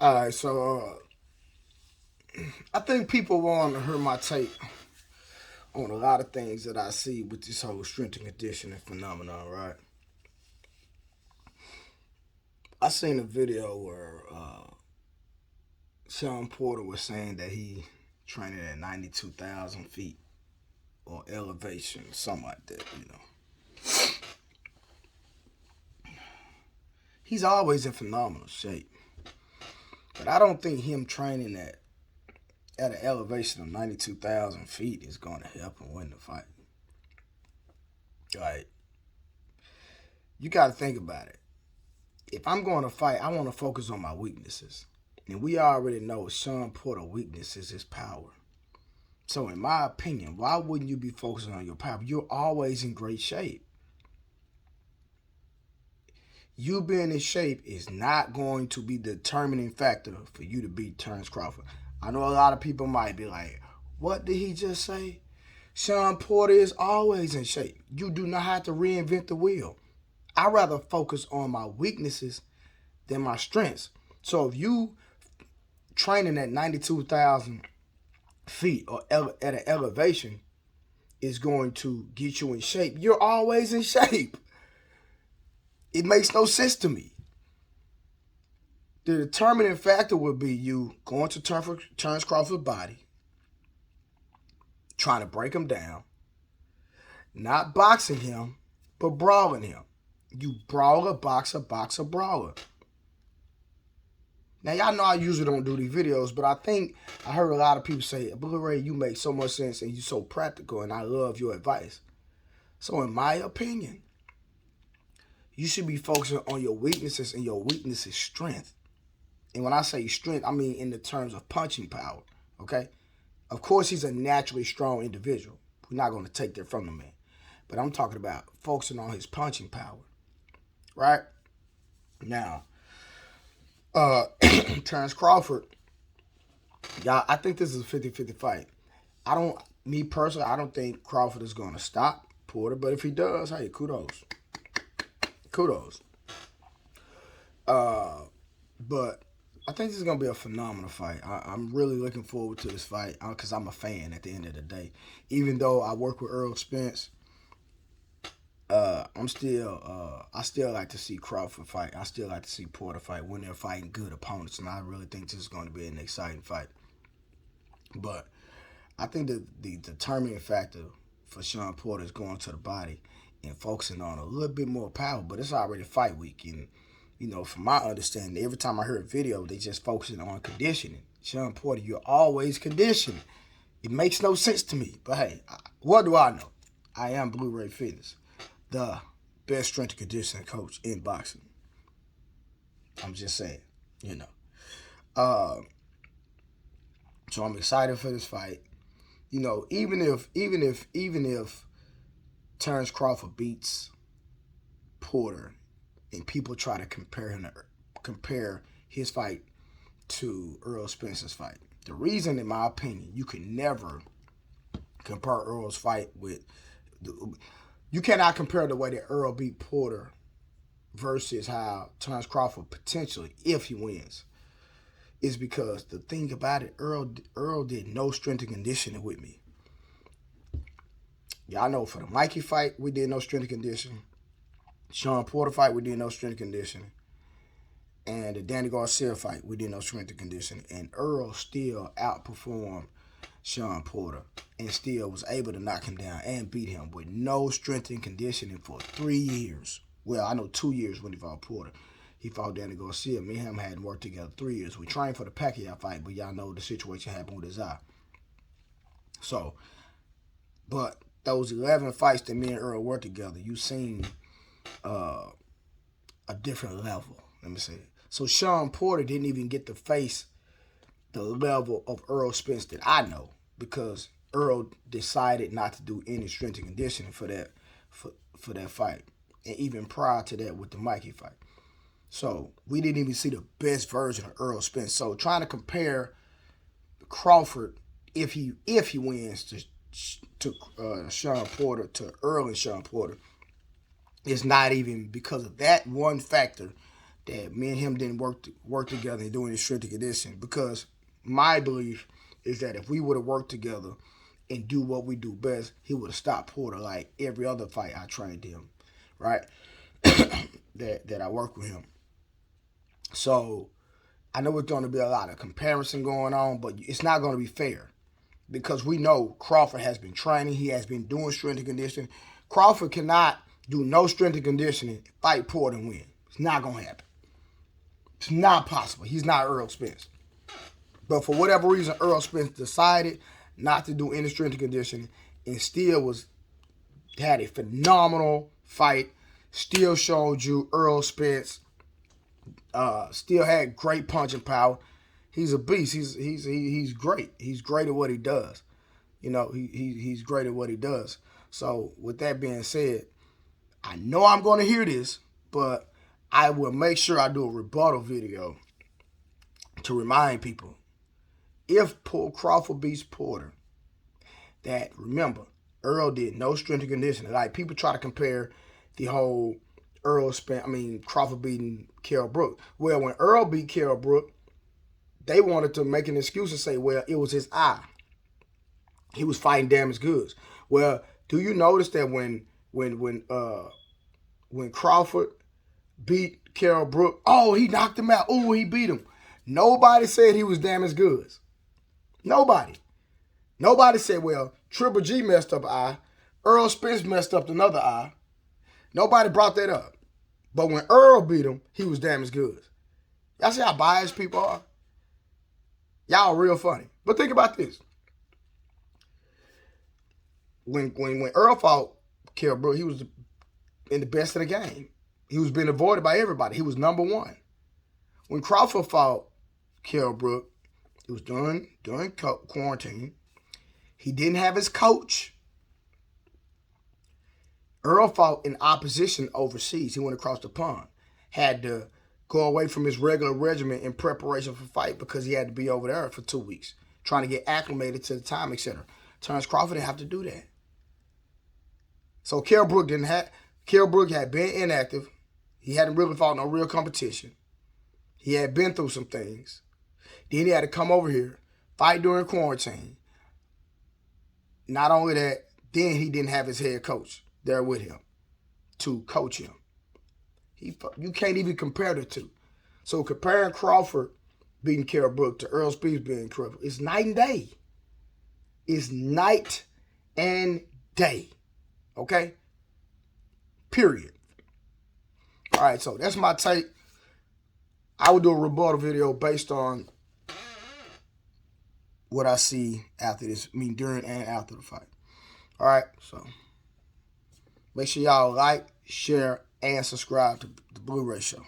All right, so I think people want to hear my take on a lot of things that I see with this whole strength and conditioning phenomenon, right? I seen a video where Shawn Porter was saying that he training at 92,000 feet or elevation, something like that. He's always in phenomenal shape, but I don't think him training at an elevation of 92,000 feet is going to help him win the fight. Like, you got to think about it. If I'm going to fight, I want to focus on my weaknesses. And we already know Shawn Porter's weakness is his power. So in my opinion, why wouldn't you be focusing on your power? You're always in great shape. You being in shape is not going to be the determining factor for you to beat Terence Crawford. I know a lot of people might be like, what did he just say? Shawn Porter is always in shape. You do not have to reinvent the wheel. I rather focus on my weaknesses than my strengths. So if you training at 92,000 feet or at an elevation is going to get you in shape, you're always in shape. It makes no sense to me. The determining factor would be you going to Terence Crawford's body, trying to break him down, not boxing him, but brawling him. You brawler, boxer, boxer, brawler. Now, y'all know I usually don't do these videos, but I think I heard a lot of people say, Blu-ray, you make so much sense and you're so practical, and I love your advice. So in my opinion, you should be focusing on your weaknesses, and your weakness is strength. And when I say strength, I mean in the terms of punching power, okay? Of course, he's a naturally strong individual. We're not going to take that from the man. But I'm talking about focusing on his punching power, right? Now, Terence Crawford, y'all, I think this is a 50-50 fight. Me personally, I don't think Crawford is going to stop Porter, but if he does, hey, kudos. Kudos. But I think this is going to be a phenomenal fight. I'm really looking forward to this fight because I'm a fan at the end of the day. Even though I work with Earl Spence, I still like to see Crawford fight. I still like to see Porter fight when they're fighting good opponents, and I really think this is going to be an exciting fight. But I think that the determining factor for Shawn Porter is going to the body and focusing on a little bit more power. But it's already fight week, and from my understanding, every time I hear a video, they just focusing on conditioning. Shawn Porter, you're always conditioning. It makes no sense to me. But hey, what do I know? I am Blu-ray Fitness, the best strength and conditioning coach in boxing. I'm just saying, So I'm excited for this fight. Even if Terence Crawford beats Porter, and people try to compare his fight to Earl Spence's fight. The reason, in my opinion, you can never compare Earl's fight with. You cannot compare the way that Earl beat Porter versus how Terence Crawford potentially, if he wins, is because the thing about it, Earl did no strength and conditioning with me. Y'all know for the Mikey fight, we did no strength and conditioning. Shawn Porter fight, we did no strength and conditioning. And the Danny Garcia fight, we did no strength and conditioning. And Earl still outperformed Shawn Porter and still was able to knock him down and beat him with no strength and conditioning for 3 years. Well, I know 2 years when he fought Porter. He fought Danny Garcia. Me and him hadn't worked together 3 years. We trained for the Pacquiao fight, but y'all know the situation happened with his eye. So, but those 11 fights that me and Earl worked together, you seen a different level. Let me say it. So Shawn Porter didn't even get to face the level of Earl Spence that I know, because Earl decided not to do any strength and conditioning for that fight, and even prior to that with the Mikey fight. So we didn't even see the best version of Earl Spence. So trying to compare Crawford, if he wins, to Shawn Porter, to Earl and Shawn Porter, is not even because of that one factor that me and him didn't work together and doing his strength and conditioning, because my belief is that if we would have worked together and do what we do best, he would have stopped Porter like every other fight I trained him, right? that I work with him. So I know it's going to be a lot of comparison going on, but it's not going to be fair because we know Crawford has been training. He has been doing strength and conditioning. Crawford cannot do no strength and conditioning, fight Porter and win. It's not going to happen. It's not possible. He's not Earl Spence. But for whatever reason, Earl Spence decided not to do any strength and conditioning and still had a phenomenal fight. Still showed you Earl Spence still had great punching power. He's a beast. He's great. He's great at what he does. You know, he's great at what he does. So with that being said, I know I'm going to hear this, but I will make sure I do a rebuttal video to remind people, if Crawford beats Porter, that remember, Earl did no strength and conditioning. Like, people try to compare the whole Crawford beating Kell Brook. Well, when Earl beat Kell Brook, they wanted to make an excuse and say, well, it was his eye. He was fighting damaged goods. Well, do you notice that when Crawford beat Kell Brook, oh, he knocked him out. Oh, he beat him. Nobody said he was damaged goods. Nobody. Nobody said, well, Triple G messed up an eye. Earl Spence messed up another eye. Nobody brought that up. But when Earl beat him, he was damaged goods. Y'all see how biased people are? Y'all real funny. But think about this. When Earl fought Kell Brook, he was in the best of the game. He was being avoided by everybody. He was number one. When Crawford fought Kell Brook, it was during quarantine. He didn't have his coach. Earl fought in opposition overseas. He went across the pond. Had to go away from his regular regimen in preparation for fight because he had to be over there for 2 weeks, trying to get acclimated to the time, etc. Terence Crawford didn't have to do that. So Kell Brook had been inactive. He hadn't really fought no real competition. He had been through some things. Then he had to come over here, fight during quarantine. Not only that, then he didn't have his head coach there with him to coach him. You can't even compare the two. So comparing Crawford beating Kell Brook to Earl Spence beating Crawford, it's night and day. It's night and day. Okay? Period. All right, so that's my take. I would do a rebuttal video based on what I see after this, during and after the fight. All right, so make sure y'all like, share, and subscribe to the Blu-ray Show.